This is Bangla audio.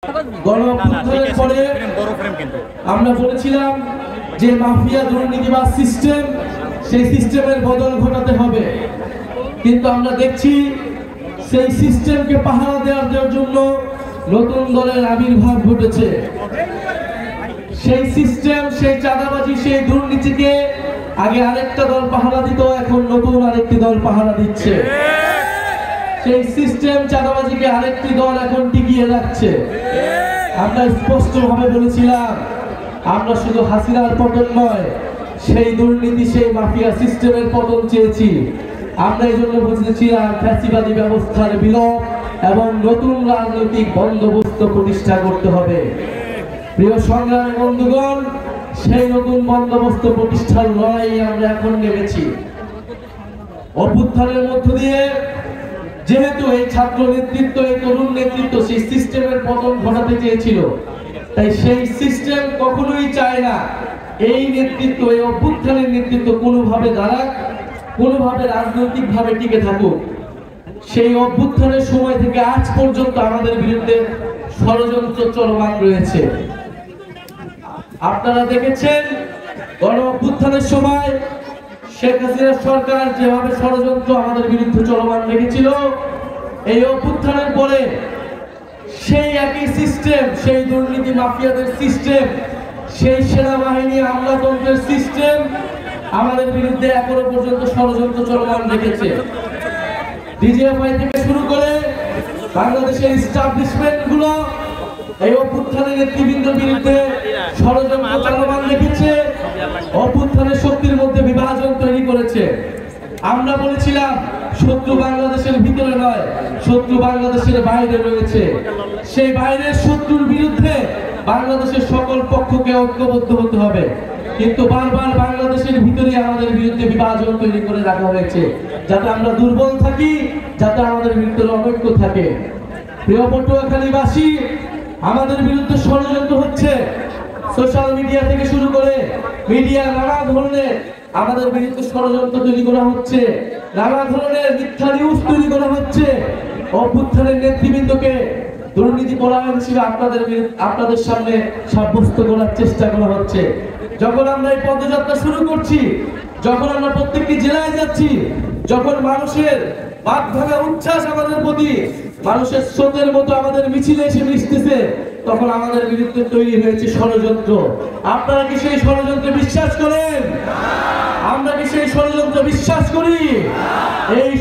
গণঅভ্যুত্থানের পরে আমরা বলেছিলাম যে মাফিয়া দুর্নীতিবাজ সিস্টেম, সেই সিস্টেমের বদল ঘটাতে হবে, কিন্তু আমরা দেখছি সেই সিস্টেমকে পাহারা দেওয়ার জন্য নতুন দলের আবির্ভাব ঘটেছে। সেই সিস্টেম, সেই চাঁদাবাজি, সেই দুর্নীতিকে আগে আরেকটা দল পাহারা দিত, এখন নতুন আরেকটি দল পাহারা দিচ্ছে। সেই সিস্টেম চাঁদাবাজিকে আরেকটি দল এখন টিকিয়ে রাখছে। আমরা স্পষ্টভাবে বলেছিলাম আমরা শুধু হাসিনার পতন নয়, সেই দুর্নীতি, সেই মাফিয়া সিস্টেমের পতন চেয়েছি। আমরা এই জন্য বুঝেছিলাম ফ্যাসিবাদী ব্যবস্থার বিলোপ এবং নতুন রাজনৈতিক বন্দোবস্ত প্রতিষ্ঠা করতে হবে। প্রিয় সংগ্রামী বন্ধুগণ, সেই নতুন বন্দোবস্ত প্রতিষ্ঠার লড়াইয়ে আমরা এখন নেমেছি। অভ্যুত্থানের মধ্য দিয়ে যেহেতু এই ছাত্র নেতৃত্ব, এই তরুণ নেতৃত্ব সেই সিস্টেমের পতন ঘটাতে চেয়েছিল, তাই সেই সিস্টেম কখনোই চায় না এই নেতৃত্ব, এই অভ্যুত্থানের নেতৃত্ব কোনোভাবে দাঁড়াক, কোনোভাবে রাজনৈতিকভাবে টিকে থাকুক। সেই অভ্যুত্থানের সময় থেকে আজ পর্যন্ত আমাদের বিরুদ্ধে ষড়যন্ত্র চলমান রয়েছে। আপনারা দেখেছেন গণ অভ্যুত্থানের সময় শেখ হাসিনার সরকার যেভাবে ষড়যন্ত্র আমাদের বিরুদ্ধে চলমান রেখেছিল, এই অভ্যুত্থানের পরে সেই একই সিস্টেম, সেই দুর্নীতি মাফিয়াদের সিস্টেম, সেই সেনাবাহিনী আমলাতন্ত্রের সিস্টেম আমাদের বিরুদ্ধে এখনো পর্যন্ত ষড়যন্ত্র চলমান রেখেছে। ডিজিএফআই থেকে শুরু করে বাংলাদেশের এস্টাবলিশমেন্ট গুলো এই অভ্যুত্থানের নেতৃবৃন্দের বিরুদ্ধে ষড়যন্ত্র চলমান রেখেছে, অভ্যুত্থানের শক্তির মধ্যে বিভাজন তৈরি করেছে। আমরা বলেছিলাম শত্রু বাংলাদেশের ভিতরে নয়, শত্রু বাংলাদেশের বাইরে রয়েছে। সেই বাইরের শত্রুর বিরুদ্ধে বাংলাদেশের সকল পক্ষকে ঐক্যবদ্ধ হতে হবে, কিন্তু বারবার বাংলাদেশের ভিতরে আমাদের বিরুদ্ধে বিভাজন তৈরি করে রাখা হয়েছে, যাতে আমরা দুর্বল থাকি, যাতে আমাদের বিরুদ্ধে অনৈক্য থাকে। প্রিয় পটুয়াখালীবাসী, আমাদের বিরুদ্ধে ষড়যন্ত্র হচ্ছে। সোশ্যাল মিডিয়া থেকে শুরু করে মিডিয়া নানা ধরনের আমাদের বিরুদ্ধে ষড়যন্ত্র তৈরি করা হচ্ছে, নানা ধরনের মিথ্যা নিউজ তৈরি করা হচ্ছে। অভ্যুত্থানের নেতৃবৃন্দকে দুর্নীতি পরায়ণ হিসেবে আপনাদের সামনে সাব্যস্ত করার চেষ্টা করা হচ্ছে। যখন আমরা এই পদযাত্রা শুরু করছি, যখন আমরা প্রত্যেকটি জেলায় যাচ্ছি, যখন মানুষের বাদ ভাঙা উচ্ছ্বাস আমাদের প্রতি মানুষের স্রোতের মতো আমাদের মিছিলে এসে মিশতেছে, তখন আমাদের বিরুদ্ধে তৈরি হয়েছে ষড়যন্ত্র। আপনারা কি সেই ষড়যন্ত্রে বিশ্বাস করেন? আমরা কি সেই ষড়যন্ত্র বিশ্বাস করি? এই